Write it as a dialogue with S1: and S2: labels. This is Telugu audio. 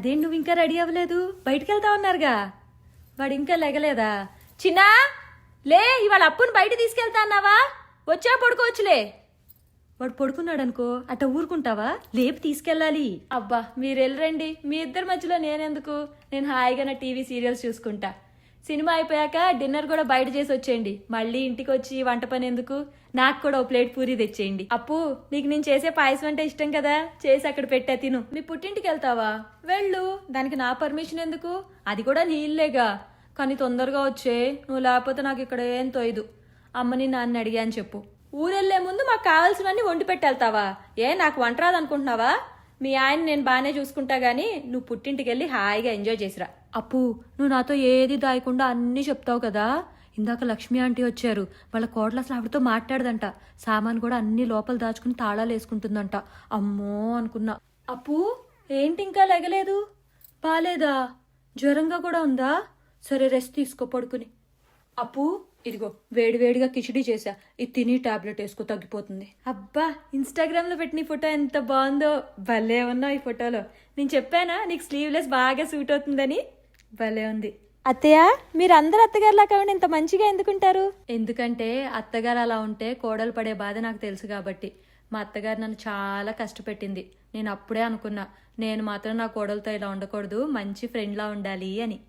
S1: అదేం నువ్వు ఇంకా రెడీ అవ్వలేదు? బయటికి వెళ్తా ఉన్నారుగా. వాడు ఇంకా లెగలేదా? చిన్నా లే, ఇవాళ అప్పుని బయట తీసుకెళ్తా అన్నావా? వచ్చా పడుకోవచ్చులే. వాడు పడుకున్నాడు అనుకో, అట్ట ఊరుకుంటావా? లేపి తీసుకెళ్ళాలి. అబ్బా మీరు వెళ్ళరండి, మీ ఇద్దరి మధ్యలో నేనెందుకు? నేను హాయిగా నా టీవీ సీరియల్స్ చూసుకుంటా. సినిమా అయిపోయాక డిన్నర్ కూడా బయట చేసి వచ్చేయండి. మళ్ళీ ఇంటికి వచ్చి వంట పని ఎందుకు? నాకు కూడా ఓ ప్లేట్ పూరి తెచ్చేయండి. అప్పు, నీకు నేను చేసే పాయసం అంటే ఇష్టం కదా, చేసి అక్కడ పెట్టా తిను. మీ పుట్టింటికి వెళ్తావా? వెళ్ళు, దానికి నా పర్మిషన్ ఎందుకు? అది కూడా నీ ఇల్లేగా. కానీ తొందరగా వచ్చే, నువ్వు లేకపోతే నాకు ఇక్కడ ఏం తోయదు. అమ్మని నాన్న అడిగా అని చెప్పు. ఊరెళ్లే ముందు మాకు కావాల్సినవన్నీ వండి పెట్టెళ్తావా? నాకు వంట రాదనుకుంటున్నావా? మీ ఆయన నేను బాగానే చూసుకుంటా గానీ నువ్వు పుట్టింటికి వెళ్ళి హాయిగా ఎంజాయ్ చేసిరా. అప్పు, నువ్వు నాతో ఏది దాయకుండా అన్నీ చెప్తావు కదా. ఇందాక లక్ష్మి ఆంటీ వచ్చారు, వాళ్ళ కోడలు అసలు ఆవిడతో మాట్లాడదంట. సామాన్ కూడా అన్ని లోపల దాచుకుని తాళాలు వేసుకుంటుందంట. అమ్మో అనుకున్నా. అప్పు, ఏంటి ఇంకా లెగలేదు? బాలేదా? జ్వరంగా కూడా ఉందా? సరే రెస్ట్ తీసుకో పడుకుని. అప్పు, ఇదిగో వేడివేడిగా కిచిడి చేసా, ఇది తిని టాబ్లెట్ వేసుకో, తగ్గిపోతుంది. అబ్బా, ఇన్స్టాగ్రామ్ లో పెట్టిన ఫోటో ఎంత బాగుందో. భలే ఉన్నావు ఈ ఫోటోలో. నేను చెప్పానా నీకు స్లీవ్లెస్ బాగా సూట్ అవుతుందని? భలే ఉంది. అత్తయ్య, మీరు అందరు అత్తగారులా కాకుండా ఇంత మంచిగా ఎందుకుంటారు? ఎందుకంటే అత్తగారు అలా ఉంటే కోడలు పడే బాధ నాకు తెలుసు కాబట్టి. మా అత్తగారు నన్ను చాలా కష్టపెట్టింది. నేను అప్పుడే అనుకున్నా, నేను మాత్రం నా కోడలతో ఇలా ఉండకూడదు, మంచి ఫ్రెండ్లా ఉండాలి అని.